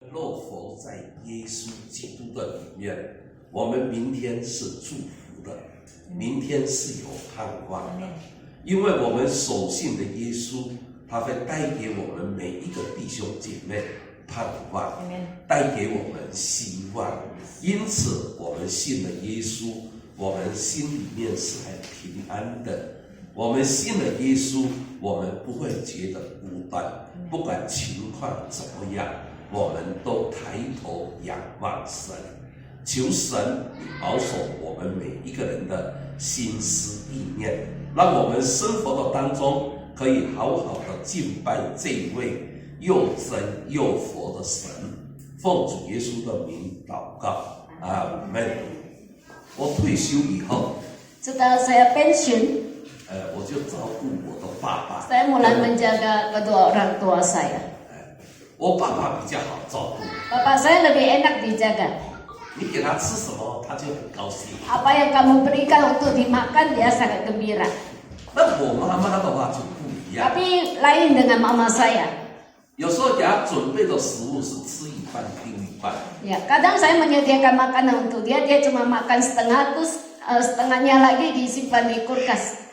若活在耶稣基督的里面，我们明天是祝福的，明天是有盼望的，因为我们守信的耶稣，他会带给我们每一个弟兄姐妹盼望，带给我们希望。因此，我们信了耶稣，我们心里面是很平安的。我们信了耶稣，我们不会觉得孤单，不管情况怎么样，我们都抬头仰望神，求神保守我们每一个人的心思意念，让我们生活的当中可以好好的敬拜这一位又真又佛的神。奉主耶稣的名祷告，阿门。我退休以后Setelah saya pensiun, 我就照顾我的爸爸。 saya mulai menjaga kedua orang tua saya. 我爸爸比较好照顾， Bapak saya lebih enak dijaga. 你给他吃什么，他就很高兴。 Apa yang kamu berikan untuk dimakan, dia sangat gembira. 那我妈妈的话就不一样， Tapi lain dengan mama saya. 有时候给他准备的食物是吃一半丢一半。 Ya, kadang saya menyediakan makanan untuk dia, dia cuma makan setengah, terus setengahnya lagi disimpan di kulkas.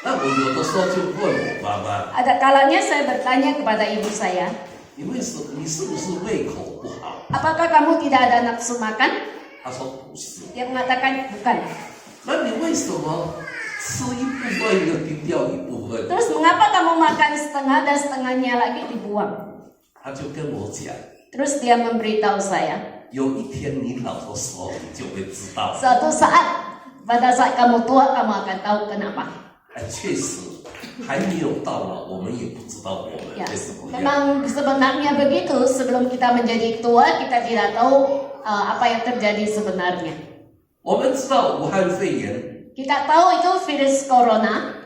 那我有的时候就问我妈妈， Ada kalanya saya bertanya kepada ibu saya, 你是不是胃口不好？ apakah kamu tidak ada nafsu makan? 她说不是。 Dia mengatakan bukan. 那你为什么吃一部分又丢掉一部分？ Terus mengapa kamu makan setengah dan setengahnya lagi dibuang? 她就跟我讲， Terus dia memberitahu saya, 有一天你老的时候，你就会知道。 suatu saat, pada saat kamu tua, kamu akan tahu kenapa. 确实还没有到老，我们也不知道我们 Ya, 会怎么样。 memang sebenarnya begitu. Sebelum kita menjadi tua, kita tidak tahu apa yang terjadi sebenarnya. 我们知道武汉肺炎， Kita tahu itu virus corona.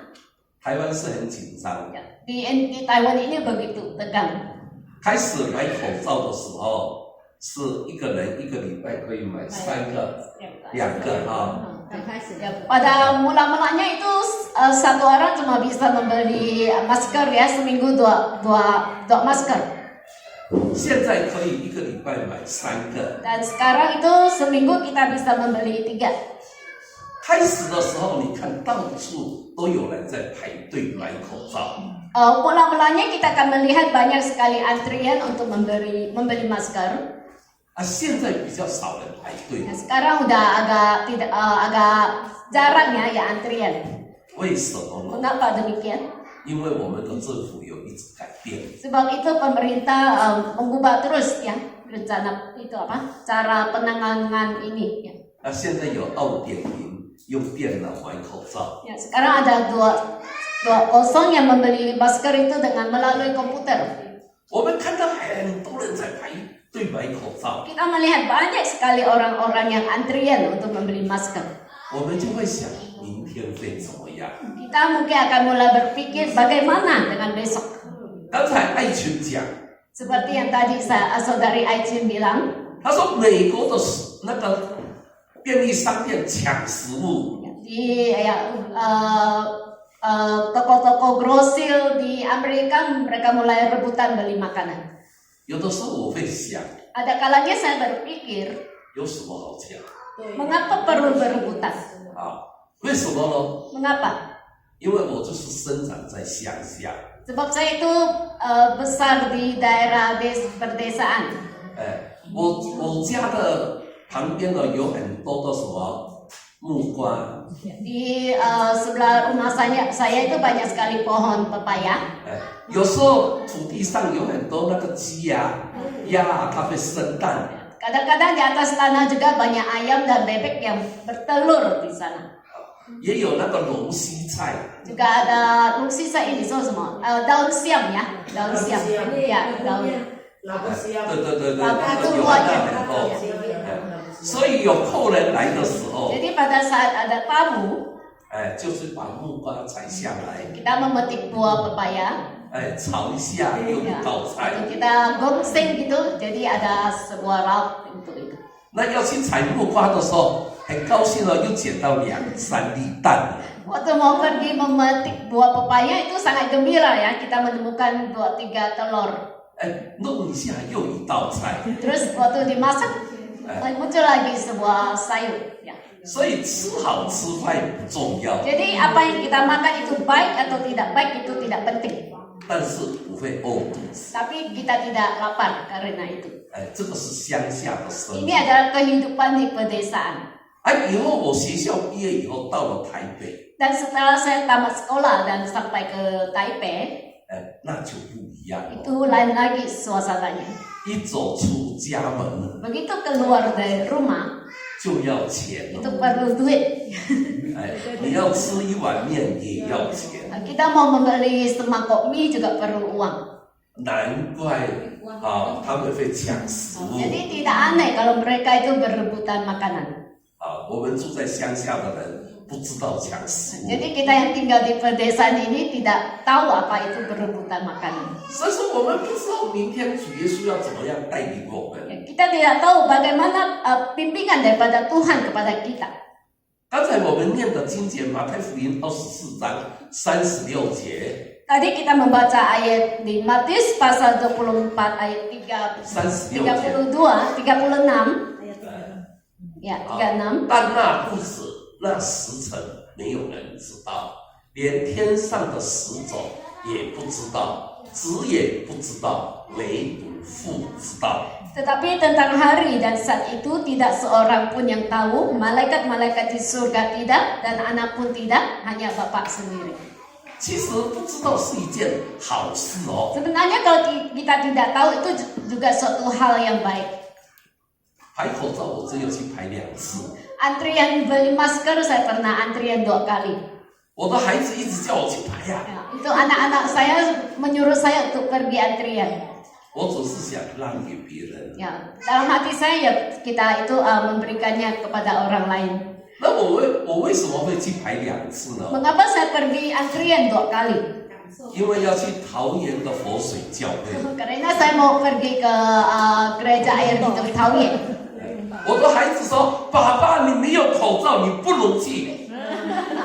台湾是很紧张。 Ya, di Taiwan ini begitu tegang. 开始买口罩的时候，是一个人一个礼拜可以买3个、2个啊。 Ya, pada mula-mulanya itu satu orang cuma bisa membeli masker ya, seminggu dua masker. 现在可以一个礼拜买3个。 Dan sekarang itu seminggu kita bisa membeli 3. 开始的时候，你看到处都有人在排队买口罩。 Mula-mulanya kita akan melihat banyak sekali antrian untuk membeli masker. 现在比较少人排队 Nah,， sekarang udah agak jarang ya antrian. 为什么呢？ Mengapa demikian? 因为我们的政府有一直改变。 Sebab itu pemerintah mengubah terus ya rencana itu cara penanganan ini. Ya. 现在有2.0，用电脑买口罩。 Ya, sekarang ada 2.0 yang membeli masker itu dengan melalui komputer. 我们看到很多人在排队买口罩， Kita melihat banyak sekali orang-orang yang antrian untuk membeli masker. 我们就会想明天会怎么样。 Kita mungkin akan mulai berpikir bagaimana dengan besok. 刚才爱群讲， Seperti yang tadi saudari Aichin bilang, 他说美国的那个便利商店抢食物， di toko-toko grosir di Amerika mereka mulai rebutan beli makanan. 有的时候我会想， Ada kalanya saya berpikir, 有什么好抢 mengapa perlu berebutan? 啊？为什么呢？ Mengapa? 因为我就是生长在乡下， Sebab saya itu besar di daerah perdesaan. 我家的旁边呢有很多的什么木瓜， Di sebelah rumah saya itu banyak sekali pohon pepaya. 有时候土地上有很多那个鸡呀、鸭啊，它会生蛋。 Kadang-kadang di atas tanah juga banyak ayam dan bebek yang bertelur di sana. 也有那个龙须菜， Juga ada sisa ini semua daun siam ya, daun siam. Ya, daun. 对，老那个有婆很多。所以有客人来的时候， Jadi pada saat ada tamu, 就是把木瓜采下来， kita memetik buah pepaya. 炒一下用泡菜。 Kita gongseng gitu, jadi ada sebuah lauk untuk itu. 那要去采木瓜的时候，很高兴哦，又捡到2-3粒蛋。 Waktu mau pergi memetik buah pepaya itu sangat gembira ya, kita menemukan 2-3 telur. 弄一下又一道菜， Terus waktu dimasak muncul lagi sebuah sayur. Ya. 所以吃好吃坏不重要， Jadi apa yang kita makan itu baik atau tidak baik itu tidak penting. 但是不会饿肚子。 Tapi kita tidak lapar karena itu. 这个是乡下的生活。 Ini adalah kehidupan di pedesaan. 以后我学校毕业以后到了台北， Dan setelah saya tamat sekolah dan sampai ke Taipei, 那就不一样了。 itu lain lagi suasananya. 一走出家门 Begitu keluar dari rumah, 就要钱 itu 了， perlu duit. 你要吃一碗面也要钱， Kita mau membeli semangkok mie juga perlu uang. 难怪他们会抢食物。 Jadi tidak aneh kalau mereka itu berebutan makanan. 我们住在乡下的人不知道抢食物， Jadi kita yang tinggal di pedesaan ini tidak tahu apa itu berebutan makanan. 所以说我们不知道明天主耶稣要怎么样带领我们。 Kita tidak tahu bagaimana bimbingan daripada Tuhan kepada kita. 刚才我们念的经节，马太福音24章36节， Tadi kita membaca ayat di Matius pasal 24 ayat 32, 36. Ya, 36. 但那日子、那时辰，没有人知道，连天上的使者也不知道，子也不知道，唯独父知道。 Tetapi tentang hari dan saat itu tidak seorang pun yang tahu, malaikat-malaikat di surga tidak, dan anak pun tidak, hanya Bapa sendiri. 其实不知道是一件好事哦。 Sebenarnya kalau kita tidak tahu itu juga suatu hal yang baik. 排口罩我只有去排2次， Antrian beli masker saya pernah antrian 2 kali. 我的孩子一直叫我去排呀、 Ya, itu anak-anak saya menyuruh saya untuk pergi antrian. 我只是想让给别人。 Ya, dalam hati saya ya kita itu memberikannya kepada orang lain. 那我为什么会去排2次呢？ Mengapa saya pergi antrian 2 kali? 因为要去桃园的佛水教会。 Karena saya mau pergi ke gereja air di Taoye. 我的孩子说：“爸爸，你没有口罩，你不能去。”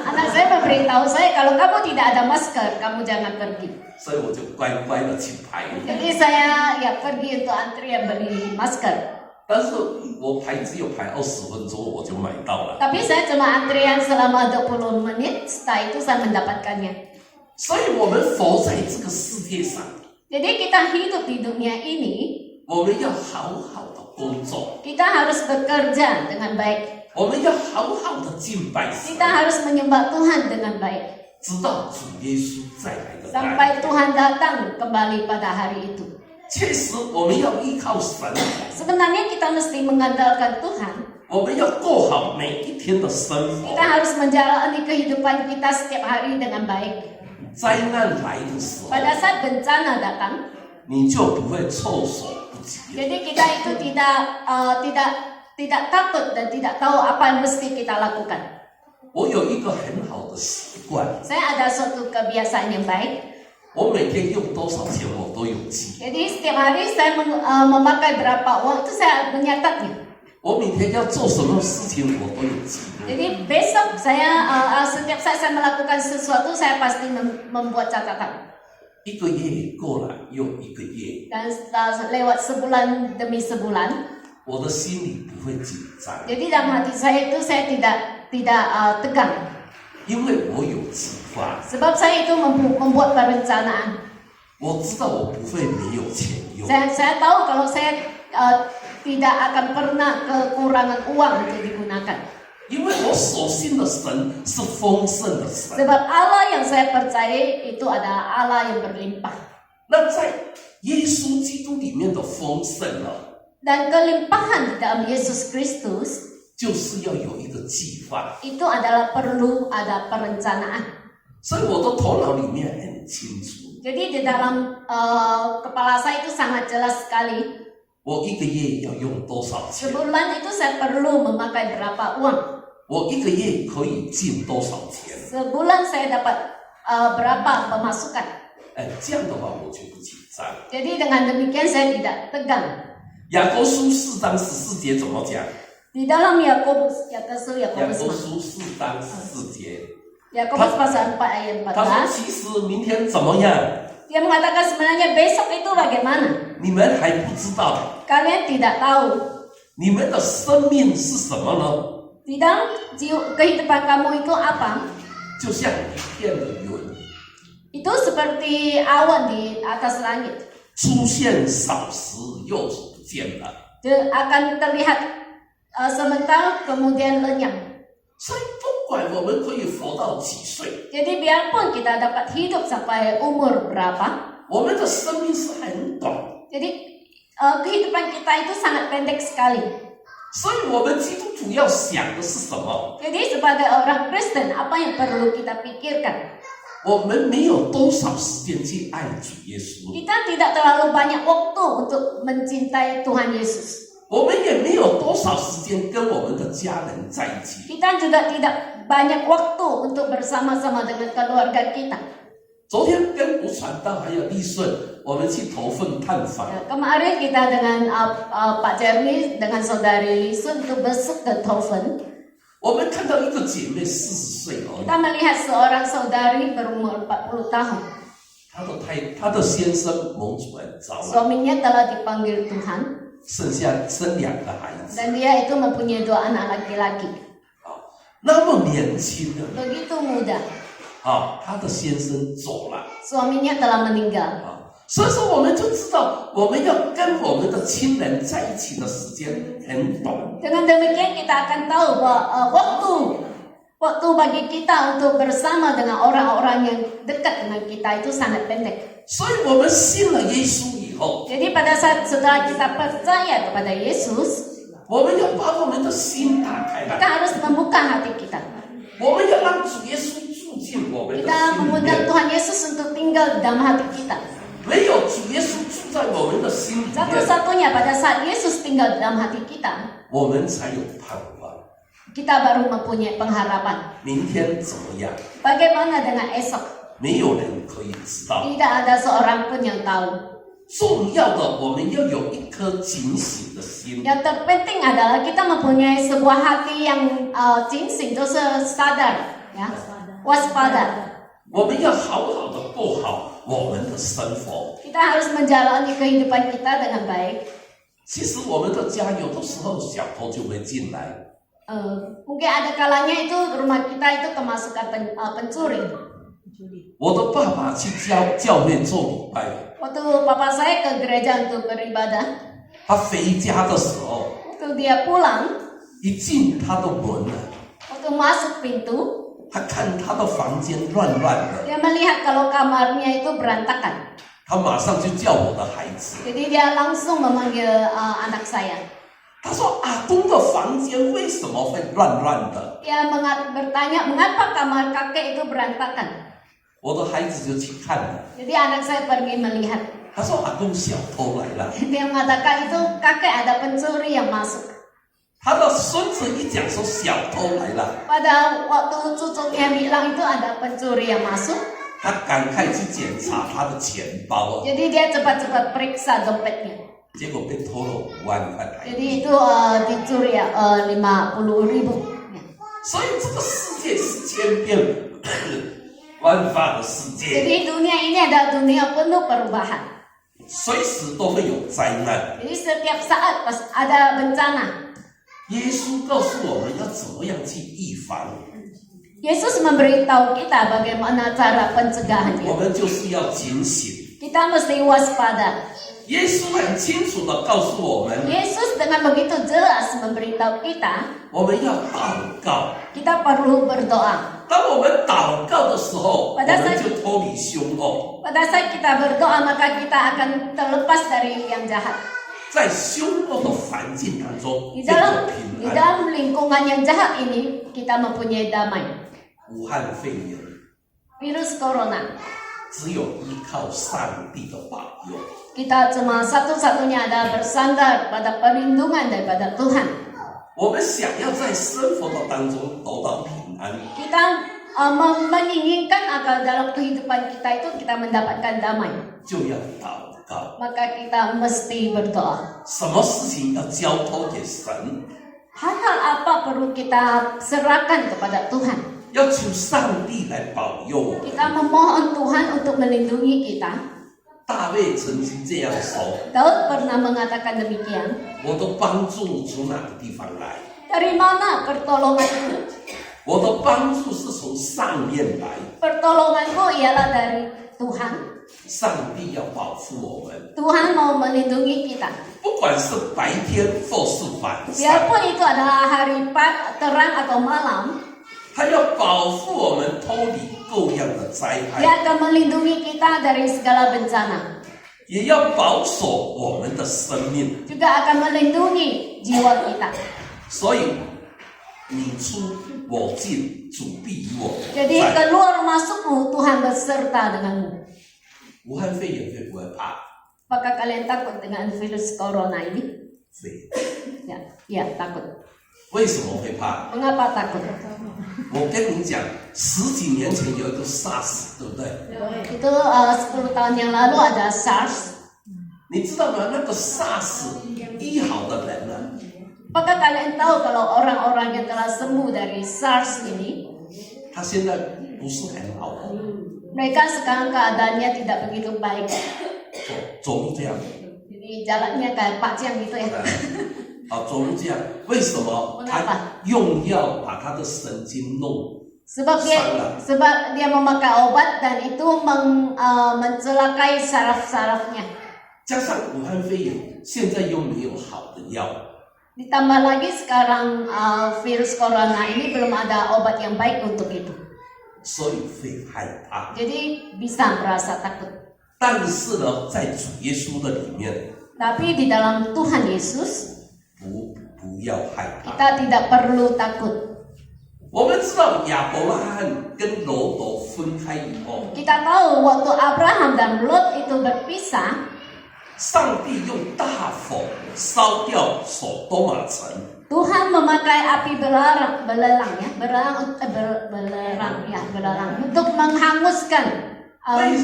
Anak saya memberitahu saya kalau kamu tidak ada masker, kamu jangan pergi. 所以我就乖乖的去排。 Jadi saya ya pergi untuk antrian beli masker. 但是我排只有排20分钟，我就买到了。 Tapi saya cuma antrian selama 20 menit, setelah itu saya mendapatkannya. 所以我们活在这个世界上， Jadi kita hidup di dunia ini, 我们要好好的工作， kita harus bekerja dengan baik. 我们要好好的敬拜神， Kita harus menyembah Tuhan dengan baik. 直到主耶稣再来的那一 Sampai 天。 Tuhan datang kembali pada hari itu. 确实，我们要依靠神， Sebenarnya kita mesti mengandalkan Tuhan. 我们要过好每一天的生活 Kita。harus menjalani kehidupan kita setiap hari dengan baik. 灾难来的时候， Pada saat bencana datang, 你就不会措手不及。 jadi kita itu tidak takut dan tidak tahu apa yang mesti kita lakukan. 我有一个很好的习惯， Saya ada suatu kebiasaan yang baik. 我每天用多少钱我都有记。 Jadi setiap hari saya memakai berapa uang itu saya menyatatnya. 我每天要做什么事情我都有记录。 Jadi besok setiap saya melakukan sesuatu saya pasti membuat catatan. 一个月过了又一个月， Dan lewat sebulan demi sebulan. 我的心里不会紧张， Jadi dalam hati saya itu saya tidak tegang. 因为我有计划， Sebab saya itu membuat perencanaan. 我知道我不会没有钱用。 Saya tahu kalau saya tidak akan pernah kekurangan uang untuk digunakan. 因为我所信的神是丰盛的神。 Sebab Allah yang saya percaya itu adalah Allah yang berlimpah. 那在耶稣基督里面的丰盛呢， Dan kelimpahan di dalam Yesus Kristus 就是要有一个计划。 itu adalah perlu ada perencanaan. 所以我的头脑里面很清楚， Jadi di dalam kepala saya itu sangat jelas sekali. 我一个月要用多少钱， Sebulan itu saya perlu memakai berapa uang. 我一个月可以进多少钱。 Sebulan saya dapat berapa pemasukan. 这样的话我就不紧张。 Jadi dengan demikian saya tidak tegang. 雅各书4章14节怎么讲？ Di dalam Yakobus 雅各书4章14节， Yakobus pasal 4 ayat 他说：“ 14. 其实明天怎么样， Dia mengatakan sebenarnya besok itu bagaimana? 你们还不知道， Kalian tidak tahu. 你们的生命是什么呢？ Di dalam kehidupan kamu itu apa? 就像一片的云， Itu seperti awan di atas langit. 出现少时又不见了。 Dia akan terlihat sebentar kemudian lenyap. 所以不管我们可以活到几岁， Jadi biarpun kita dapat hidup sampai umur berapa, 我们的生命是很短， jadi kehidupan kita itu sangat pendek sekali. 所以我们基督徒要想的是什么？ Jadi sebagai orang Kristen, apa yang perlu kita pikirkan? 我们没有多少时间去爱主耶稣， Kita tidak terlalu banyak waktu untuk mencintai Tuhan Yesus. 我们也没有多少时间跟我们的家人在一起。 Kita juga tidak banyak waktu untuk bersama-sama dengan keluarga kita. 昨天跟吴传道还有立顺，我们去头份探访， Kemarin kita dengan Pak Jeremy dengan saudari Lisun untuk besok ke Toven. 我们看到一个姐妹40岁而已， Kita melihat seorang saudari berumur 40 tahun. 她的先生蒙主很早了， Suaminya telah dipanggil Tuhan 生2个孩子， dan dia itu mempunyai 2 anak laki-laki. 那么年轻的， Begitu muda. 她的先生走了， Suaminya telah meninggal. 所以说我们就知道，我们要跟我们的亲人在一起的时间很短。 Dengan demikian kita akan tahu bahwa waktu bagi kita untuk bersama dengan orang-orang yang dekat dengan kita itu sangat pendek. 所以我们信了耶稣以后， Jadi pada saat setelah kita percaya kepada Yesus, 我们要把我们的心打开 kita 来， harus membuka hati kita. 我们要让主耶稣住进我们的 Kita 心里 mengundang 面。 Tuhan Yesus untuk tinggal di dalam hati kita. 没有主耶稣住在我们的心里面， Satu-satunya pada saat Yesus tinggal di dalam hati kita, 我们才有盼望。 kita baru mempunyai pengharapan. 明天怎么样？ Bagaimana dengan esok? 没有人可以知道。 Tidak ada seorang pun yang tahu. 重要的，我们要有一颗警醒的心。 Yang terpenting adalah kita mempunyai sebuah hati yang jinsing, itu sadar, ya, waspada. 我们要好好的过好我们的生活。 Kita harus menjalani kehidupan kita dengan baik. 其实我们的家有的时候小偷就会进来， Mungkin ada kalanya itu rumah kita itu kemasukan pencuri. 我的爸爸去教会做礼拜， Waktu papa saya ke gereja untuk beribadah, 他回家的时候， waktu dia pulang, 一进他的门啊， waktu masuk pintu, 他看他的房间乱乱的， dia melihat kalau kamarnya itu berantakan. 他马上就叫我的孩子， Jadi dia langsung memanggil anak saya. 他说：“阿公的房间为什么会乱乱的 Dia bertanya mengapa kamar kakek itu berantakan. ？”我的孩子就去看了， Jadi anak saya pergi melihat. 他说：“阿公小偷来了。 Dia mengatakan itu kakek ada pencuri yang masuk. ”他的孙子一讲说小偷来了， Pada waktu cucunya bilang itu ada pencuri yang masuk, 他赶快去检查他的钱包啊， jadi dia cepat-cepat periksa dompetnya. 结果被偷了5万块台币。 Jadi itu dicuri 50.000. Ya. 所以这个世界是千变万化的世界， Jadi dunia ini adalah dunia penuh perubahan. 随时都会有灾难。 Jadi setiap saat pas ada bencana. 耶稣告诉我们要怎么样去预防， Yesus memberitahu kita bagaimana cara pencegahannya. 我们就是要警醒。 Kita mesti waspada. 耶稣很清楚的告诉我们， Yesus dengan begitu jelas memberitahu kita, 我们要祷告。 kita perlu berdoa. 当我们祷告的时候，我 Pada 们 saat 就脱离凶恶。 Pada saat kita berdoa maka kita akan terlepas dari yang jahat. 在凶恶的环境当中， Di 就有 dalam 平安。 lingkungan yang jahat ini kita mempunyai damai. 武汉肺炎 Virus corona. 只有依靠上帝的保佑。 Kita cuma satu-satunya ada bersandar pada perlindungan daripada Tuhan. 我们想要在生活的当中得到平安， Kita menginginkan agar dalam kehidupan kita itu kita mendapatkan damai. 就要祷告。 Maka kita mesti berdoa. 什么事情要交托给神， Hal-hal apa perlu kita serahkan kepada Tuhan. 要求上帝来保佑我们。 Kita memohon Tuhan untuk melindungi kita. 大卫曾经这样说 Daud pernah mengatakan demikian. 我的帮助从哪个地方来 Dari mana pertolonganku? 我的帮助是从上面来 Pertolonganku ialah dari Tuhan. 上帝要保护我们 Tuhan mau melindungi kita. 不管是白天或是晚上 Biarpun itu adalah hari terang atau malam, 他要保护我们脱离各样的灾害 Dia akan melindungi kita dari segala bencana. 也要保守我们的生命 Juga akan melindungi jiwa kita. 所以你出我进主必与我 Jadi 在 keluar masukmu Tuhan beserta denganmu. 武汉肺炎会不会怕 Apakah kalian takut dengan virus corona ini? 肺 Ya, takut. 为什么会怕 Mengapa takut? 我跟你讲10几年前有一个 SARS 对不对 Itu 10 tahun yang lalu ada SARS. 你知道吗那个 SARS 医好的人呢 Apakah kalian tahu kalau orang-orang yang telah sembuh dari SARS ini, 他现在不是很好的 mereka sekarang keadaannya tidak begitu baik. 走路这样 Jadi jalannya kayak Pak Jiang gitu ya. 走路这样为什么他用药把他的神经弄 Sebab dia memakai obat dan itu mencelakai saraf-sarafnya. 加上武汉肺炎现在又没有好的药 Ditambah lagi sekarang virus corona ini belum ada obat yang baik untuk itu. 所以会害怕 Jadi bisa merasa takut. 但是呢在主耶稣的里面 Tapi di dalam Tuhan Yesus 不要害怕 kita tidak perlu takut. 我们知道亚伯拉罕跟罗德分开以后 Kita tahu waktu Abraham dan Lot itu berpisah, 上帝用大火烧掉所多玛城 Tuhan memakai api belalang untuk menghanguskan,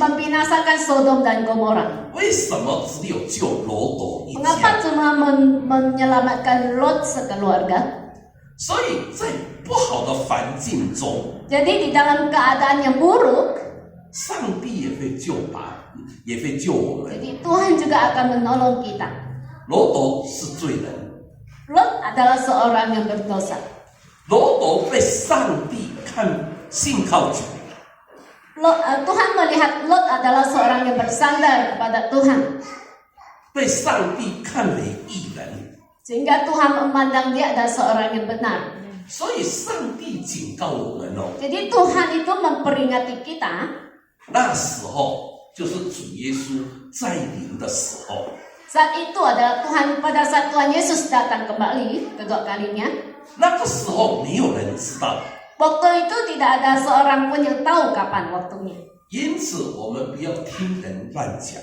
membinasakan Sodom dan Gomora. 为什么只有救罗德一 Mengapa 家 cuma menyelamatkan Lot sekeluarga? 所以在不好的环境中 Jadi di dalam keadaan yang buruk, 上帝也会救我们 jadi Tuhan juga akan menolong kita. 罗德是罪人 Lot adalah seorang yang berdosa. 罗德被上帝信靠主 Tuhan melihat Lot adalah seorang yang bersandar kepada Tuhan. 被上帝看为义人 Sehingga Tuhan memandang dia adalah seorang yang benar. 所以上帝警告我们 Jadi Tuhan itu memperingati kita. 那时候就是主耶稣再临的时候 Saat itu adalah pada saat Tuhan Yesus datang kembali kedua kalinya. 那个时候没有人知道 Waktu itu tidak ada seorang pun yang tahu kapan waktunya. 因此我们不要听人乱讲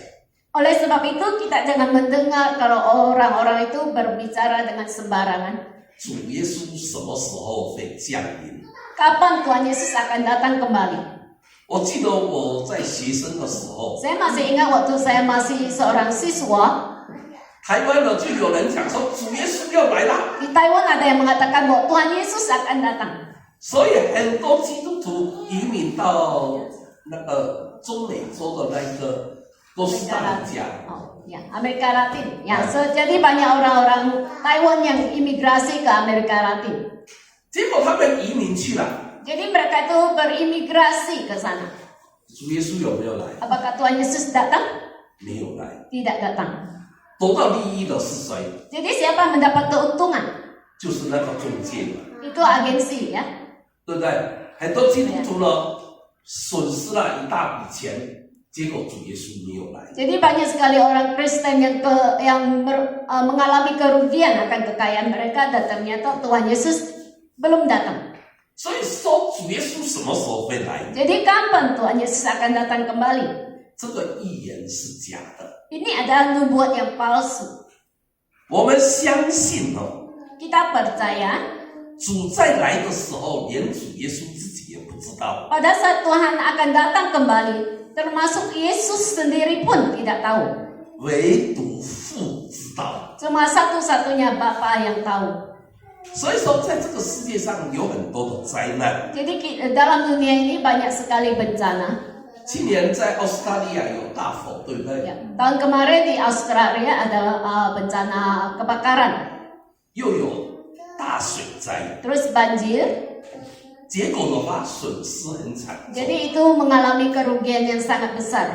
Oleh sebab itu kita jangan mendengar kalau orang-orang itu berbicara dengan sembarangan. 主耶稣什么时候会降临 Kapan Tuhan Yesus akan datang kembali? 我记得我在学生的时候 Saya masih ingat waktu saya masih seorang siswa. 台湾呢就有人讲说主耶稣要来了 Di Taiwan ada yang mengatakan bahwa Tuhan Yesus akan datang. 所以很多基督徒移民到那个中美洲的那个哥斯达黎加 Ya, Amerika Latin. Ya, jadi banyak orang-orang Taiwan yang imigrasi ke Amerika Latin. 结果他们移民去了 Jadi mereka itu berimigrasi ke sana. 主耶稣有没有来 Apakah Tuhan Yesus datang? 没有来 Tidak datang. 得到利益的是谁 Jadi siapa yang mendapat keuntungan? 就是那个中介嘛 Itu agensi ya. 对不对很多基督徒呢损失了一大笔钱结果主耶稣没有来 Jadi banyak sekali orang Kristen yang mengalami kerugian akan kekayaan mereka dan ternyata Tuhan Yesus belum datang. 所以说主耶稣什么时候会来 Jadi kapan Tuhan Yesus akan datang kembali? 这个预言是假的 Ini adalah nubuat yang palsu. 我们相信 Kita percaya 主再来的时候连主耶稣自己也不知道 pada saat Tuhan akan datang kembali, termasuk Yesus sendiri pun tidak tahu. 唯独父知道 Cuma satu-satunya Bapa yang tahu. 所以说在这个世界上有很多的灾难 Jadi dalam dunia ini banyak sekali bencana. 去年在澳大利亚有大火，对不对？ Ya, tahun kemarin di Australia ada bencana kebakaran, 又有大水灾， terus banjir. 结果的话损失很惨重。 Jadi itu mengalami kerugian yang sangat besar.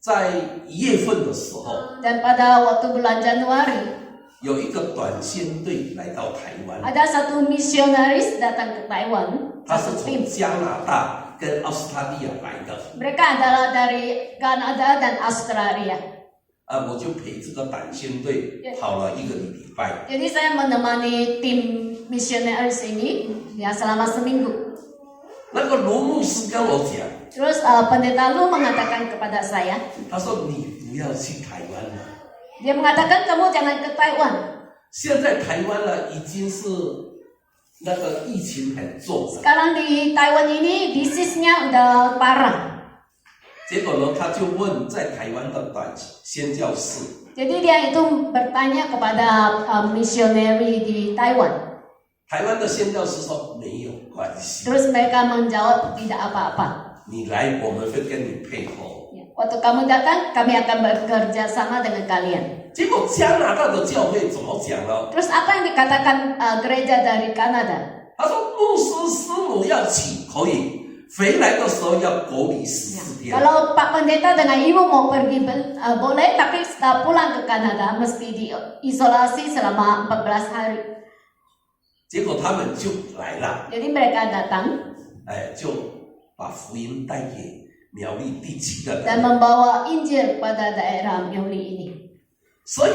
在1月份的时候， Dan pada waktu bulan Januari 有一个短宣队来到台湾， ada satu misionaris datang ke Taiwan, 他是 satu 从 tim. 加拿大跟澳大利亚来的。 Mereka adalah dari Kanada dan Australia. 我就陪这个短宣队跑了1个礼拜。 Jadi saya menemani tim misionaris ini ya selama seminggu. 那个卢牧师跟我讲， Terus pendeta Lu mengatakan kepada saya, 他说你不要去台湾了， dia mengatakan kamu jangan ke Taiwan. 现在台湾呢已经是那个疫情很重了。 Sekarang di Taiwan ini disease-nya udah parah. 结果呢，他就问在台湾的短宣教士， Jadi dia itu bertanya kepada missionary di Taiwan. 台湾的宣教士说没有关系， Terus mereka menjawab tidak apa-apa. 你来我们会跟你配合。 Ya, waktu kamu datang, kami akan bekerja sama dengan kalian. 结果加拿大的教会怎么讲呢？ Terus apa yang dikatakan gereja dari Kanada? 他说牧师师母要去可以，回来的时候要隔离14天。 Kalau Pak Pendeta dengan Ibu mau pergi boleh, tapi setelah pulang ke Kanada mesti diisolasi selama 14 hari. 结果他们就来了， Jadi mereka datang 就把福音带给苗栗地区的 dan 人。 membawa Injil pada daerah Miauli ini. 所以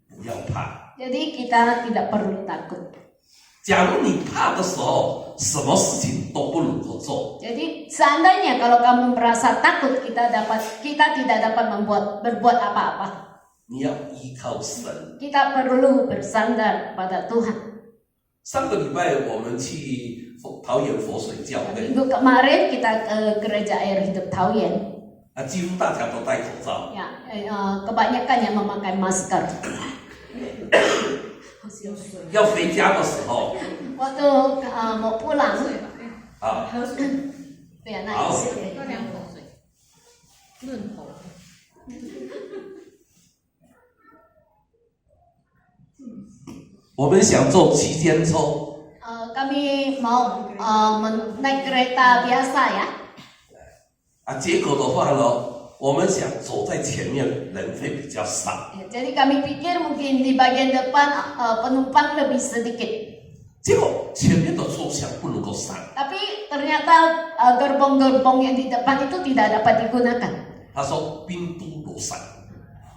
不要怕。 Jadi kita tidak perlu takut. 假如你怕的时候，什么事情都不能够做。 Jadi seandainya kalau kamu merasa takut, kita tidak dapat berbuat apa-apa. 你要依靠神。 Kita perlu bersandar pada Tuhan. 上个礼拜我们去桃园佛水教会， Minggu kemarin kita ke gereja Air Hidup Taoyuan. 几乎大家都戴口罩。 Ya, kebanyakan yang memakai masker. 要回家的时候， Waktu mau pulang, 啊， ya 好 naik. 喝两口水，润喉。我们想坐区间车， Kami mau naik kereta biasa ya. 结果的话呢，我们想走在前面，人会比较少。 Ya, jadi kami pikir mungkin di bagian depan penumpang lebih sedikit. 结果前面的车厢不能够上， Tapi ternyata gerbong-gerbong yang di depan itu tidak dapat digunakan 他说冰都罗山，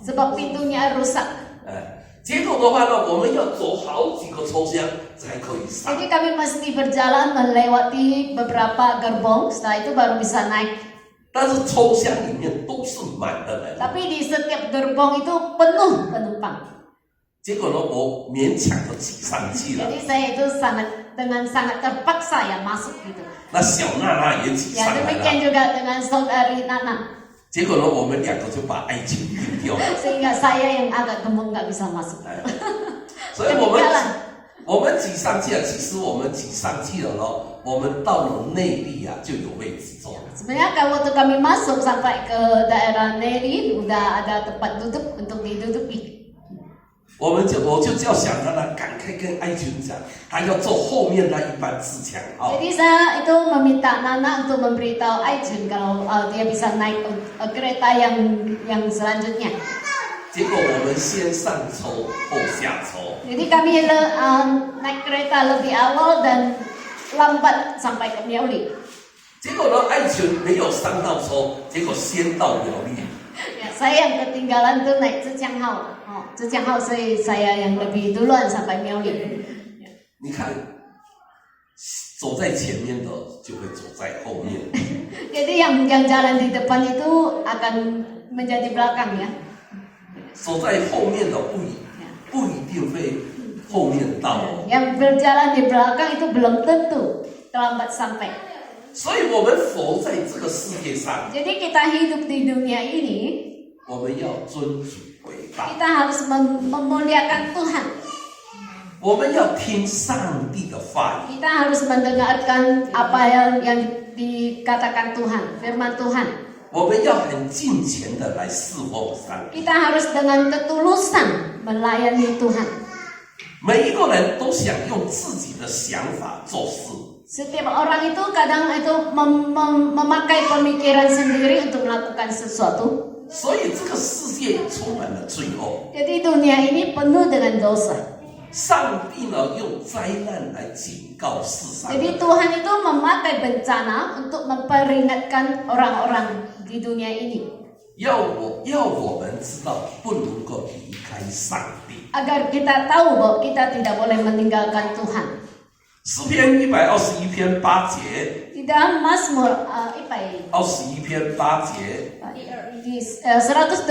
sebab pintunya rusak. 结果的话呢，我们要走好几个车厢才可以上。 Jadi kami mesti berjalan melewati beberapa gerbong, setelah itu baru bisa naik. 但是车厢里面都是满的人， Tapi di setiap gerbong itu penuh penumpang. 结果呢，我勉强的挤上去了， Jadi saya itu dengan sangat terpaksa ya masuk gitu. 那小娜娜也挤 Ya 上来 demikian 了， juga dengan saudari Nana. 结果呢，我们两个就把爱情丢掉了。 Sehingga saya yang agak gemuk nggak bisa masuk. 所以我们挤上去了，其实我们挤上去了呢，我们到了内地就有位置坐。 Sebenarnya kalau waktu kami masuk sampai ke daerah Neri udah ada tempat duduk untuk diduduki. 我就叫小娜娜赶快跟爱群讲，她要坐后面那一班自强号。 Jadi saya itu meminta Nana untuk memberitahu Aijun kalau dia bisa naik kereta yang selanjutnya. 结果我们先上车后下车， Jadi kami naik kereta lebih awal dan lambat sampai ke Miauli. 结果呢，爱群没有上到车，结果先到苗栗。 Ya, saya yang ketinggalan tuh naik Zhejianghao. Zhejianghao saya yang lebih duluan sampai Miauli. 你看，走在前面的就会走在后面。 Jadi yang jalan di depan itu akan menjadi belakang ya. 走在后面的不一定会后面到。 Yang berjalan di belakang itu belum tentu terlambat sampai. 所以我们活在这个世界上， Jadi kita hidup di dunia ini, 我们要尊主为大， kita harus memuliakan Tuhan. 我们要听上帝的话语。 Kita harus mendengarkan apa yang dikatakan Tuhan, firman Tuhan. 我们要很尽虔的来侍奉上帝。 Kita harus dengan ketulusan melayani Tuhan. 每一个人都想用自己的想法做事， Setiap orang itu kadang itu memakai pemikiran sendiri untuk melakukan sesuatu. 所以这个世界充满了罪恶。 Jadi dunia ini penuh dengan dosa. 上帝呢，用灾难来警告世上的 Jadi 人。 Tuhan itu memakai bencana untuk memperingatkan orang-orang di dunia ini. 要我们知道不能够离开上帝。 Agar kita tahu bahwa kita tidak boleh meninggalkan Tuhan. 诗篇121篇8节， Di dalam Mazmur 21篇8节， di 121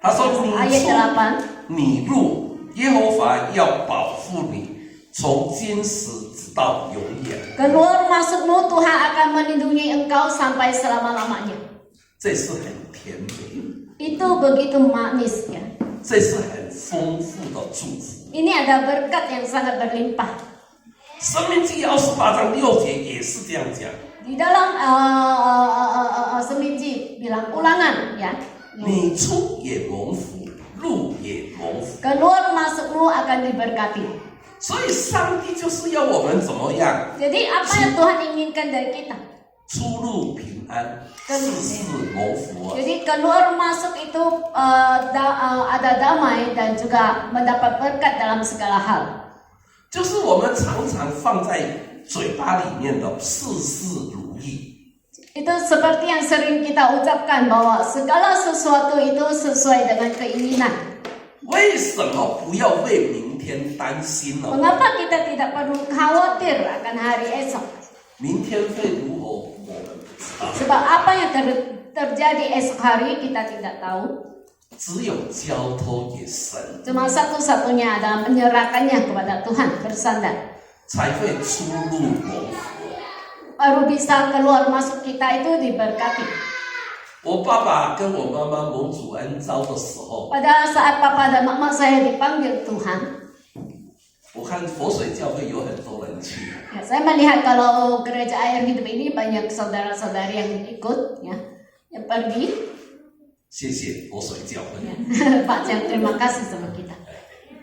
他说：“ ayat 8. 你入耶和华要保护你，从今时直到永远。 Keluar masukmu Tuhan akan melindungi engkau sampai selama-lamanya. 这是很甜美， Itu begitu manis ya. 这是很丰富的祝福。 Ini ada berkat yang sangat berlimpah. 生命记28章6节也是这样讲。 Di dalam Semiji bilang ulangan ya. 你出也蒙福，入也蒙福。 Keluar masukmu akan diberkati. 所以上帝就是要我们怎么样？ Jadi apa yang Tuhan inginkan dari kita? 出入平安，事事蒙福啊！ Jadi keluar masuk itu ada damai dan juga mendapat berkat dalam segala hal. 就是我们常常放在嘴巴里面的事事如意。 Itu seperti yang sering kita ucapkan bahwa segala sesuatu itu sesuai dengan keinginan. 为什么不要为明天担心呢？ Mengapa kita tidak perlu khawatir akan hari esok? 明天会如何，我们不知道。 Sebab apa yang terjadi esok hari kita tidak tahu. 只有交托给神， Cuma satu-satunya adalah menyerahkannya kepada Tuhan, bersandar. 才会出入蒙福。 Baru bisa keluar masuk kita itu diberkati. 我爸爸跟我妈妈蒙主恩召的时候， Pada saat papa dan mama saya dipanggil Tuhan, 我看佛水教会有很多人去， ya, saya melihat kalau gereja air hidup ini banyak saudara-saudari yang ikut, ya, yang pergi. 谢谢佛水教会。 Pak Jang, terima kasih sama kita.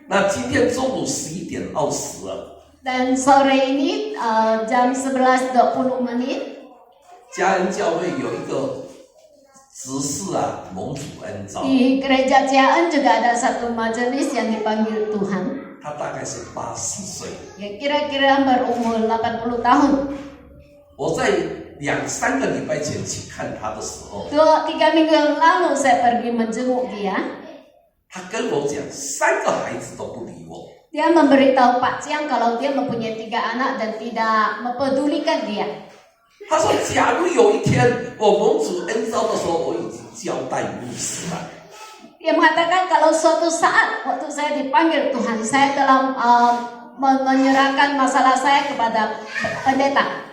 那今天中午11点20了， Dan sore ini jam 11.20, 嘉恩教会有一个执事啊，蒙主恩召， di gereja Ciaen juga ada satu majelis yang dipanggil Tuhan. 他大概是80岁。 Ya, kira-kira berumur 80 tahun. 我在2-3个礼拜前去看他的时候， 3 minggu yang lalu saya pergi menjenguk dia. 他跟我讲，3个孩子都不理我。 Dia memberitahu Pak Ciang kalau dia mempunyai 3 anak dan tidak mempedulikan dia. 他说，假如有一天我蒙主恩召的时候，我已经交代牧师了。 Dia mengatakan kalau suatu saat waktu saya dipanggil Tuhan, saya telah menyerahkan masalah saya kepada pendeta.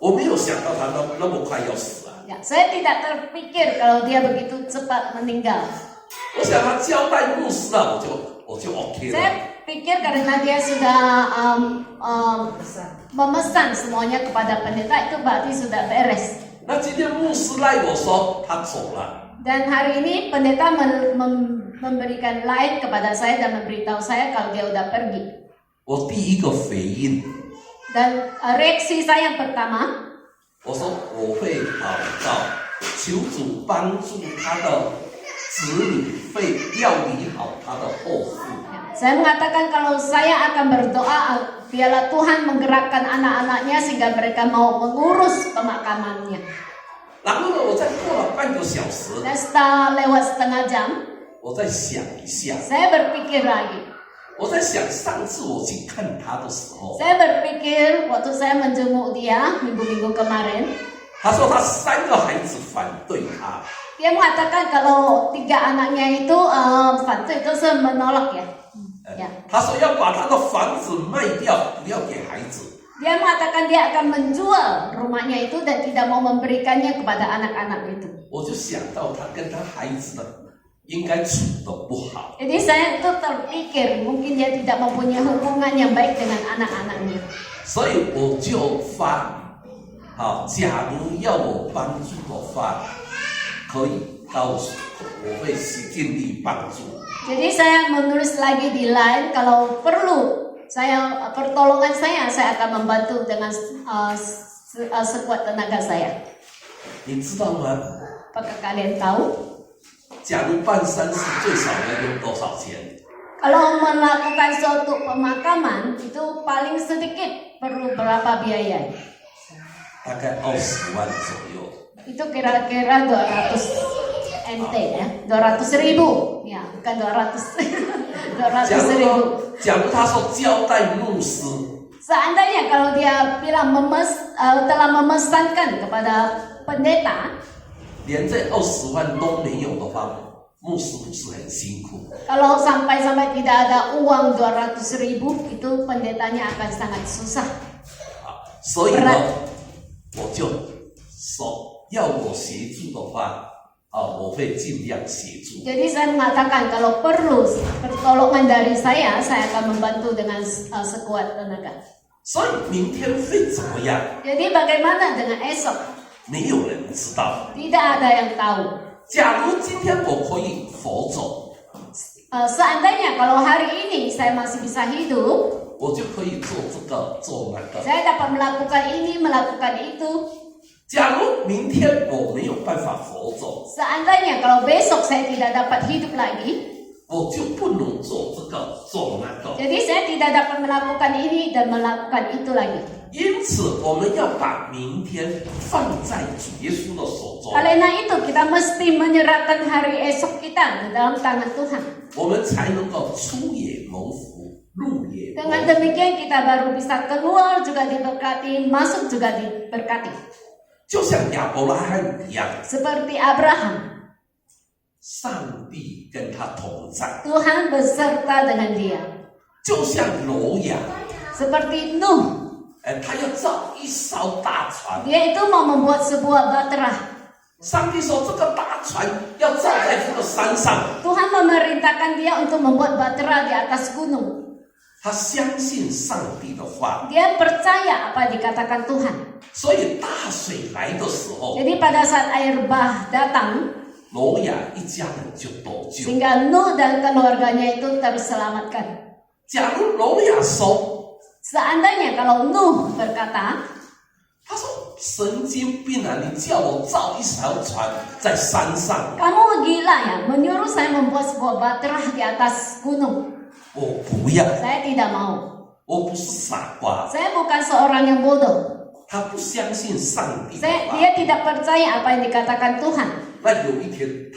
我没有想到他那么快要死啊！ Ya, saya tidak terpikir kalau dia begitu cepat meninggal. 我想他交代牧师了，我就 OK 了。 Saya pikir karena dia sudah memesan semuanya kepada pendeta, itu berarti sudah beres. 那今天牧师赖我说他走了， Dan hari ini pendeta memberikan live kepada saya dan memberitahu saya kalau dia udah pergi. 我第一个回应， Dan reaksi saya yang pertama, 我说我会祷告，求主帮助他的子女会料理好他的后事。 saya mengatakan kalau saya akan berdoa biarlah Tuhan menggerakkan anak-anaknya sehingga mereka mau mengurus pemakamannya. 然后呢，我再过了半个小时， Dan setelah lewat setengah jam, 我再想一下， saya berpikir lagi. 我在想上次我去看他的时候， Saya berpikir waktu saya menjenguk dia minggu-minggu kemarin, 他说他3个孩子反对他， dia mengatakan kalau 3 anaknya itu反对, itu menolak ya. Ya. 他说要把他的房子卖掉，不要给孩子。 Dia mengatakan dia akan menjual rumahnya itu dan tidak mau memberikannya kepada anak-anak itu. 我就想到他跟他孩子的应该处得不好， Jadi saya itu terpikir mungkin dia tidak mempunyai hubungan yang baik dengan anak-anaknya. 所以我就发好，假如要我帮助的话，可以告诉我会尽力帮助。 Jadi saya menulis lagi di line, kalau perlu saya pertolongan saya akan membantu dengan sekuat tenaga saya. 你知道吗？ Apakah kalian tahu? 假如办丧事最少要用多少钱？ Kalau melakukan suatu pemakaman itu paling sedikit perlu berapa biaya? 大概20万左右。 Itu kira-kira 200 NT ya, 200.000 ya, bukan 200 200.000. 假如他说交代牧师， Seandainya kalau dia bilang telah memesankan kepada pendeta, 连这20万都没有的话，牧师不是很辛苦？ kalau sampai tidak ada uang 200.000, itu pendetanya akan sangat susah. 所以呢，我就说要我协助的话，我会尽量协助。 Jadi saya mengatakan kalau perlu pertolongan dari saya akan membantu dengan sekuat tenaga. 所以明天会怎么样？ Jadi bagaimana dengan esok? 没有人知道。 Tidak ada yang tahu. 假如今天我可以佛走， Seandainya kalau hari ini saya masih bisa hidup, 我就可以做这个做那个。 saya dapat melakukan ini, melakukan itu. 假如明天我没有办法佛走， Seandainya kalau besok saya tidak dapat hidup lagi, 我就不能做这个做那个。 jadi saya tidak dapat melakukan ini dan melakukan itu lagi. 因此，我们要把明天放在主耶稣的手中， Karena itu kita mesti menyerahkan hari esok kita ke dalam tangan Tuhan. 我们才能够出也蒙福，入也蒙 Dengan 福。 demikian kita baru bisa keluar juga diberkati, masuk juga diberkati. 就像亚伯拉罕一样， Seperti Abraham, 上帝跟他同在； Tuhan beserta dengan dia. 就像挪亚， Seperti Nuh, 他要造一艘大船。 dia itu mau membuat sebuah bahtera. 上帝说，这个大船要造在这个山上。 Tuhan memerintahkan dia untuk membuat bahtera di atas gunung. 他相信上帝的话， Dia percaya apa yang dikatakan Tuhan. 所以大水来的时候， Jadi pada saat air bah datang, 挪亚一家人就得救。 sehingga Nuh dan keluarganya itu terselamatkan. 假如挪亚说， Seandainya kalau Nuh berkata, 他说神经病啊，你叫我造一艘船在山上， kamu gila ya, menyuruh saya membuat sebuah bahtera di atas gunung. 我不要， Saya tidak mau. 我不是傻瓜。 Saya bukan seorang yang bodoh. 他不相信上帝的话， Dia tidak percaya apa yang dikatakan Tuhan. 那有一天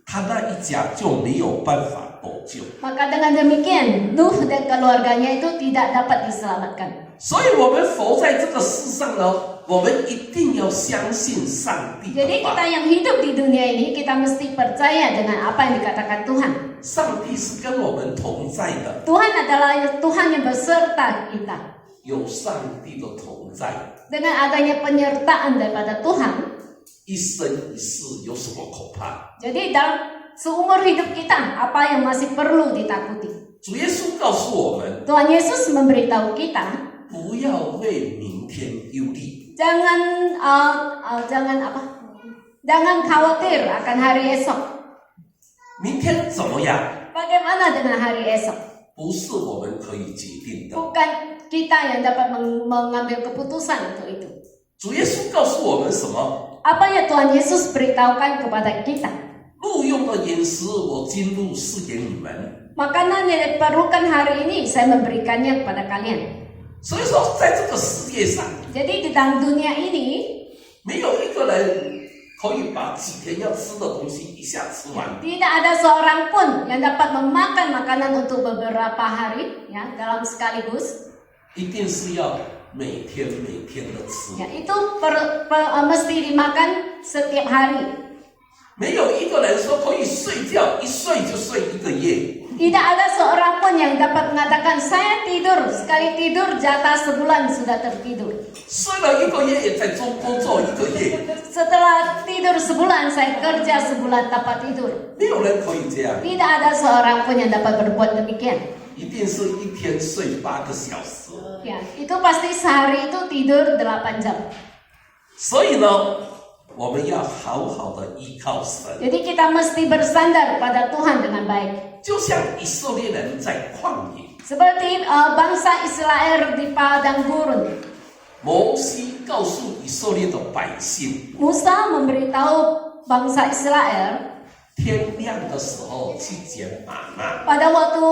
他那一家就没有办法得救。 Maka dengan demikian, Nuh dan keluarganya itu tidak dapat diselamatkan. 所以我们活在这个世上呢，我们一定要相信上帝 Jadi 的 kita 话。 yang hidup di dunia ini, kita mesti percaya dengan apa yang dikatakan Tuhan. 上帝是跟我们同在的， Tuhan adalah Tuhan yang beserta kita. 有上帝的同在， Dengan adanya penyertaan daripada Tuhan, 一生一世有什么可怕？ jadi dalam seumur hidup kita, apa yang masih perlu ditakuti? 主耶稣告诉我们， Tuhan Yesus memberitahu kita, 不要为明天忧虑， jangan khawatir akan hari esok. 明天怎么样？ Bagaimana dengan hari esok? 不是我们可以决定的。 Bukan kita yang dapat mengambil keputusan untuk itu. 主耶稣告诉我们什么？ Apa yang Tuhan Yesus beritahukan kepada kita? 录用的饮食，我今日赐给你们。 Makanan yang diperlukan hari ini saya memberikannya kepada kalian. 所以说，在这个世界上， Jadi di dalam dunia ini 没有一个人可以把几天要吃的东西一下吃完。 tidak ada seorang pun yang dapat memakan makanan untuk beberapa hari ya dalam sekaligus. 一定是要每天的吃。 Ya, itu mesti dimakan setiap hari. 没有一个人说可以睡觉，一睡就睡一个月。 Tidak ada seorang pun yang dapat mengatakan saya tidur, sekali tidur jatah sebulan sudah tertidur. 睡了一个月也在工作一个月， Setelah tidur sebulan saya kerja sebulan tanpa tidur. 没有人可以这样， Tidak ada seorang pun yang dapat berbuat demikian. 一定是一天睡8个小时。 Ya, itu pasti sehari itu tidur 8 jam. 所以呢，我们要好好的依靠神， Jadi kita mesti bersandar pada Tuhan dengan baik. 就像以色列人在旷野， Seperti bangsa Israel di padang gurun. 摩西告诉以色列的百姓， Musa memberitahu bangsa Israel 天亮的时候去捡玛纳， pada waktu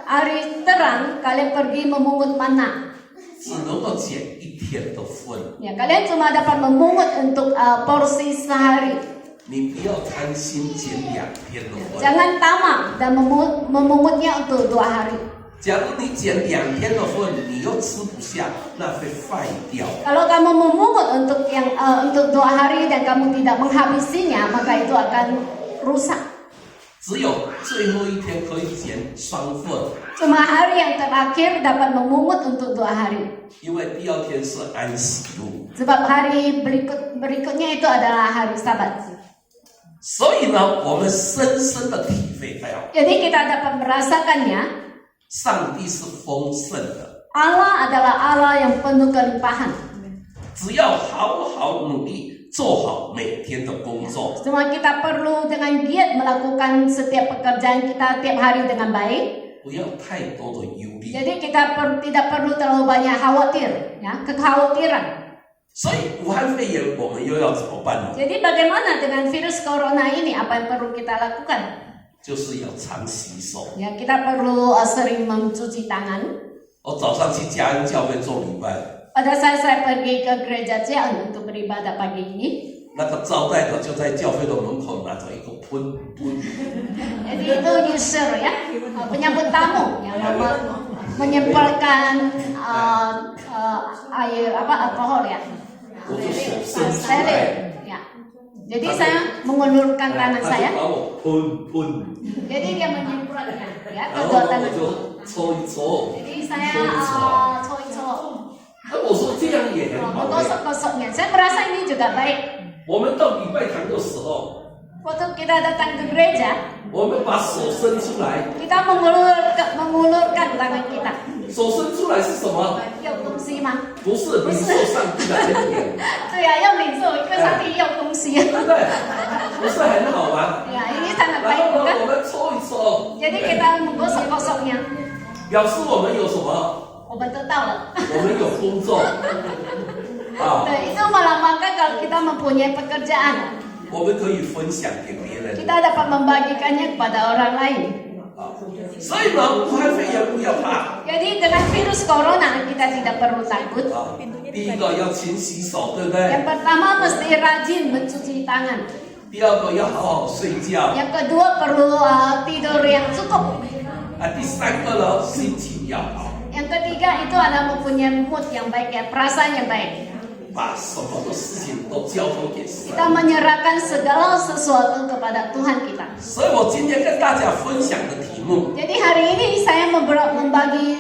hari terang kalian pergi memungut mana. 只能够捡一天的份。 Ya, kalian cuma dapat memungut untuk porsi sehari. 你不要贪心捡2天的份。 Jangan tamak dan memungutnya untuk 2 hari. 假如你捡2天的份，你又吃不下，那会坏掉。 Kalau kamu memungut untuk 2 hari dan kamu tidak menghabisinya, maka itu akan rusak. 只有最后一天可以捡双份， Cuma hari yang terakhir dapat memungut untuk 2 hari. 因为第2天是安息日。 Sebab hari berikutnya itu adalah hari Sabat. 所以呢，我们深深的体会到， Jadi kita dapat merasakannya, 上帝是丰盛的， Allah adalah Allah yang penuh kelimpahan. 只要好好努力做好每天的工作， Cuma kita perlu dengan giat melakukan setiap pekerjaan kita tiap hari dengan baik. 不要太多的忧虑。 Jadi kita tidak perlu terlalu banyak khawatir, ya, kekhawatiran. 所以武汉肺炎我们又要怎么办呢？ Jadi bagaimana dengan virus corona ini? Apa yang perlu kita lakukan? 就是要常洗手。 Ya, kita perlu sering mencuci tangan. 我早上去嘉恩教会做礼拜， Pada saat saya pergi ke gereja Jian untuk beribadah pagi ini, 那个招待的就在教会的门口拿着一个喷， jadi itu user ya, penyambut tamu yang menyemprotkan air alkohol ya. 我就手伸出来， Ya. Jadi saya mengulurkan tangan 他 saya. 就把我喷。 Jadi dia menyemprotnya ya 然 kedua 后我 tangan. 就搓一搓。 Jadi saya cowok-cowok 我说这样也很好。 menggosok-gosoknya. Saya merasa ini juga baik. 我们到礼拜堂的时候， Waktu kita datang ke gereja, 我们把手伸出来， kita mengulurkan tangan kita. 手伸出来是什么？ 有东西吗？不是领受上帝的恩典，对呀，要领受一个上帝要东西。对不对？不是很好吗？ Ya, ini sangat 然 baik 后呢， bukan? 我们搓一搓， Jadi kita menggosok-gosoknya. 表示我们有什么？ Oh, betul tahu lah. 我们有工作啊， Itu melambangkan kalau kita mempunyai pekerjaan, 我们可以分享给别人 kita dapat membagikannya kepada orang lain. 啊。所以呢，武汉肺炎不要怕 Jadi dengan virus corona kita tidak perlu takut. 啊。第一个要勤洗手，对不对？ Yang pertama mesti rajin mencuci tangan. 第二个要好好睡觉 Yang kedua perlu tidur yang cukup. 啊。第三个呢，心情要好， Yang ketiga itu ada mempunyai mood yang baik ya, perasaan yang baik. 把什么的事情都交托给神。 Kita menyerahkan segala sesuatu kepada Tuhan kita. 所以我今天跟大家分享的题目 Jadi hari ini saya membagi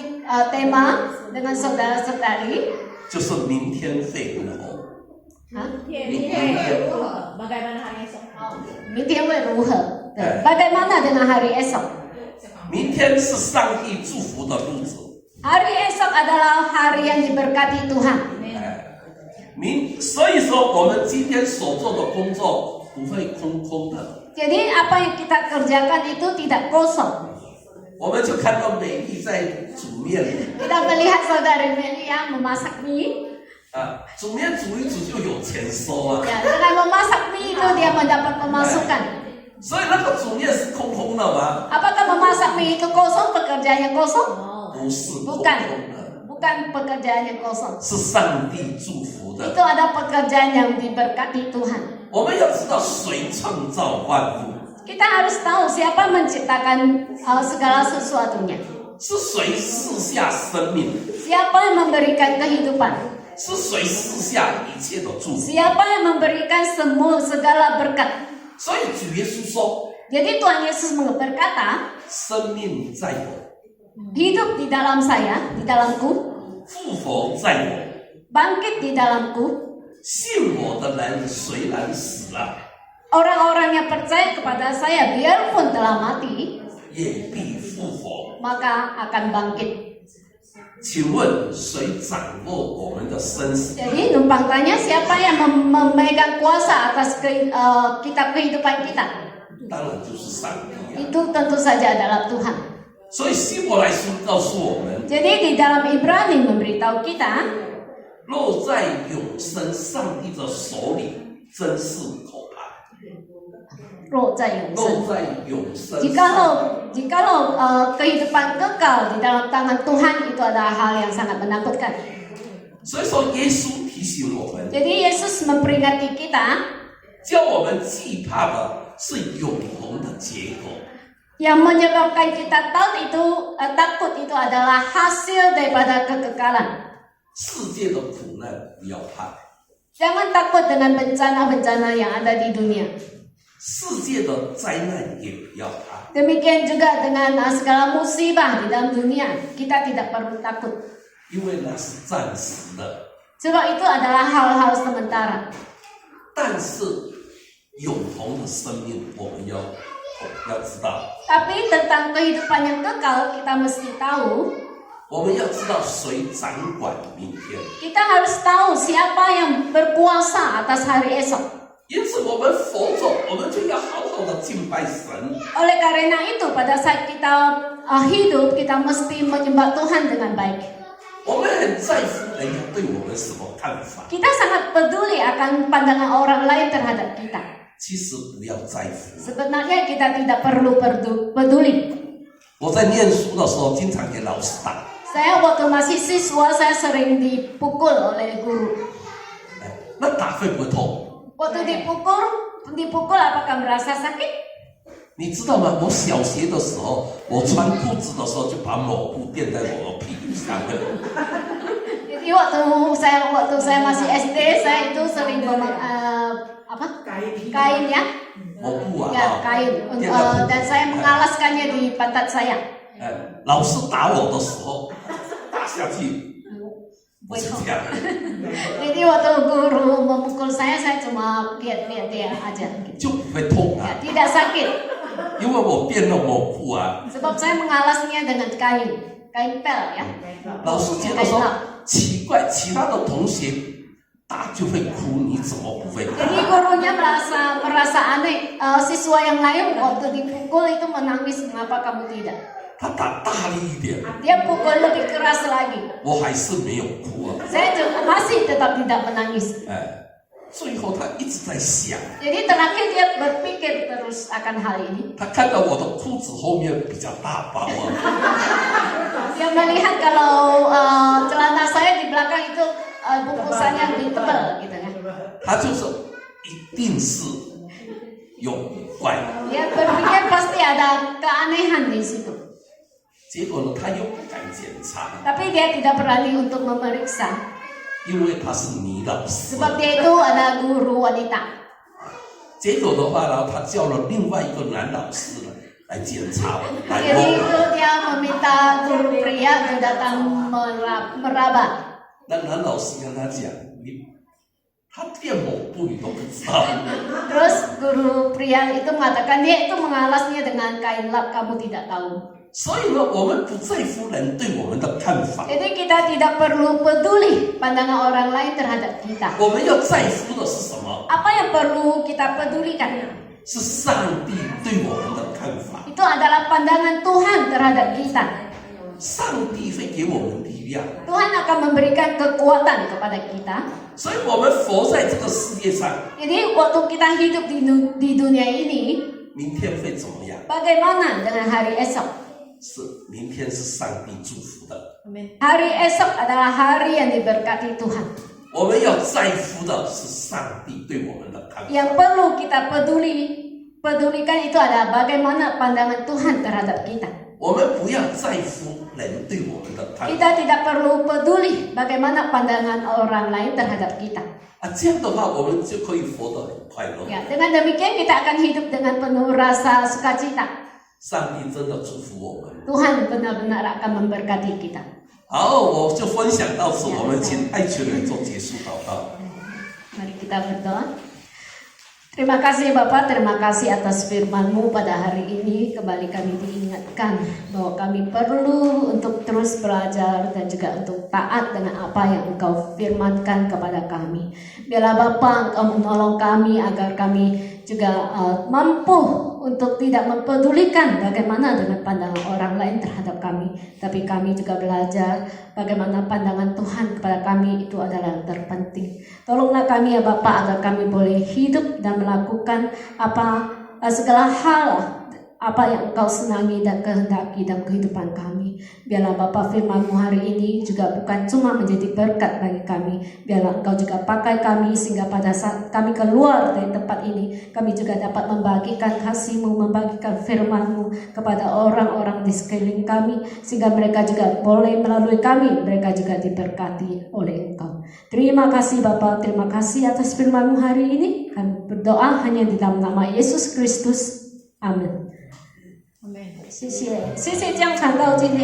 tema dengan saudara-saudari. 就是明天会如何？ Hah? 明天 Bagaimana hari esok? Mintian会如何? Bagaimana dengan hari esok? 明天是上帝祝福的日子。 Hari esok adalah hari yang diberkati Tuhan. 所以说我们今天所做的工作不会空空的。 Jadi apa yang kita kerjakan itu tidak kosong. 我们就看到美丽在煮面 Kita melihat saudari Melia memasak mie. 啊，煮面煮一煮就有钱收啊。 Ya, dengan memasak mie itu dia mendapat pemasukan. 所以那个煮面是空空的吗？ Apakah memasak mie itu kosong, pekerjaannya kosong? 不是空空 Bukan, 的， bukan pekerjaan yang kosong. 是上帝祝福 Itu 的。 ada pekerjaan yang diberkati Tuhan. 我们要知道谁创造万物， Kita harus tahu siapa menciptakan segala sesuatunya. 是谁赐下生命， Siapa yang memberikan kehidupan. 是谁赐下一切的祝福。 Siapa yang memberikan segala berkat. 所以主耶稣说 Jadi Tuhan Yesus berkata, 生命在我， hidup di dalam saya, di dalamku, 复活在我。 bangkit di dalamku. 信我的人虽然死了， Orang-orang yang percaya kepada saya biarpun telah mati, 也必复活。 maka akan bangkit. 请问谁掌握我们的生死？ Jadi numpang tanya siapa yang memegang kuasa atas kitab kehidupan kita? 当然就是上帝啊！ Itu tentu saja adalah Tuhan. 所以希伯来书告诉我们， Jadi di dalam Ibrani memberitahu kita, 若在永生上帝的手里，真是可怕。 roh 在永生。若在永生， Jikalau kehidupan kekal di dalam tangan Tuhan itu adalah hal yang sangat menakutkan. 所以说耶稣提醒我们， Jadi Yesus memperingati kita 叫我们惧怕的是永恒的结果。 yang menyebabkan kita takut itu adalah hasil daripada kekekalan. 世界的苦难不要怕， Jangan takut dengan bencana-bencana yang ada di dunia. 世界的灾难也不要怕， Demikian juga dengan segala musibah di dalam dunia, kita tidak perlu takut. 因为那是暂时的。 Sebab itu adalah hal-hal sementara. 但是永恒的生命，我们要知道， Tapi tentang kehidupan yang kekal, kita mesti tahu. 我们要知道谁掌管明天。 Kita harus tahu siapa yang berkuasa atas hari esok. 因此，我们佛祖，我们就要好好的敬拜神。 Oleh karena itu, pada saat kita hidup, kita mesti menyembah Tuhan dengan baik. 我们很在乎人家对我们什么看法， Kita sangat peduli akan pandangan orang lain terhadap kita. 其实不要在乎。 Sebenarnya kita tidak perlu peduli. 我在念书的时候，经常给老师打， Saya waktu masih siswa, saya sering dipukul oleh guru. 那打会不会痛？ Waktu dipukul apakah merasa sakit? 你知道吗？我小学的时候，我穿裤子的时候就把抹布垫在我的屁股上面。 Jadi waktu saya masih SD, saya itu sering kain ya, 抹布啊， ya kain, 垫在 dan saya mengalaskannya di pantat saya. 老师打我的时候，打下去，不是这样。 Jadi waktu guru memukul saya cuma lihat dia aja, gitu. 就不会痛 Ya, 啊， tidak sakit. 因为我垫了抹布啊。 Sebab saya mengalasnya dengan kain pel ya. 老师觉得说奇怪，其他的同学打就会哭，你怎么不会打？ Jadi gurunya merasa aneh, siswa yang lain waktu dipukul itu menangis, mengapa kamu tidak? 他打大力一点， Dia pukul lebih keras lagi. 我还是没有哭啊。 Saya juga masih tetap tidak menangis. 最后他一直在想， Jadi terakhir dia berpikir terus akan hal ini. 他看到我的裤子后面比较大包啊， Dia melihat kalau celana saya di belakang itu bungkusannya lebih tebal gitu kan. 他就说一定是有怪。 Dia berpikir pasti ada keanehan di situ. 结果呢，他又不敢检查， Tapi dia tidak berani untuk memeriksa. 因为他是女老师。 Sebab dia itu ada guru wanita. 结果的话呢，他叫了另外一个男老师呢来检查，来 Jadi 摸。 itu dia meminta guru pria untuk datang meraba. 那男老师跟他讲，他垫抹布你都不知道。 Terus guru pria itu mengatakan dia itu mengalasnya dengan kain lap, kamu tidak tahu. 所以呢，我们不在乎人对我们的看法， Jadi kita tidak perlu peduli pandangan orang lain terhadap kita. 我们要在乎的是什么？ Apa yang perlu kita pedulikan? 是上帝对我们的看法。 Itu adalah pandangan Tuhan terhadap kita. 上帝会给我们力量， Tuhan akan memberikan kekuatan kepada kita. 所以我们活在这个世界上， Jadi waktu kita hidup di dunia ini, 明天会怎么样？ bagaimana dengan hari esok? 是明天是上帝祝福的。 Hari esok adalah hari yang diberkati Tuhan. 我们要在乎的是上帝对我们的看法。 Yang perlu kita pedulikan itu adalah bagaimana pandangan Tuhan terhadap kita. 我们不要在乎人对我们的看法 Kita tidak perlu peduli bagaimana pandangan orang lain terhadap kita. 这样的话，我们就可以活得很快乐。 Ya, dengan demikian kita akan hidup dengan penuh rasa sukacita. 上帝真的祝福我们。 Tuhan benar-benar akan memberkati kita. 好，我就分享到此，我们请爱群人做结束祷告。 Mari kita berdoa. Terima kasih Bapak, terima kasih atas firman-Mu pada hari ini. Kembali kami diingatkan bahwa kami perlu untuk terus terus belajar dan juga untuk taat dengan apa yang Engkau firmankan kepada kami. Biarlah Bapa Engkau menolong kami agar kami juga mampu untuk tidak mempedulikan bagaimana dengan pandangan orang lain terhadap kami. Tapi kami juga belajar bagaimana pandangan Tuhan kepada kami itu adalah yang terpenting. Tolonglah kami ya Bapa agar kami boleh hidup dan melakukan segala hal apa yang Engkau senangi dan kehendaki dalam kehidupan kami. Biarlah Bapa firman-Mu hari ini juga bukan cuma menjadi berkat bagi kami. Biarlah Engkau juga pakai kami sehingga pada saat kami keluar dari tempat ini, kami juga dapat membagikan kasih-Mu, membagikan firman-Mu kepada orang-orang di sekeliling kami, sehingga mereka juga boleh melalui kami, mereka juga diberkati oleh Engkau. Terima kasih Bapa, terima kasih atas firman-Mu hari ini. Kami berdoa hanya di dalam nama Yesus Kristus. Amin. 阿妹。谢谢江传道今天。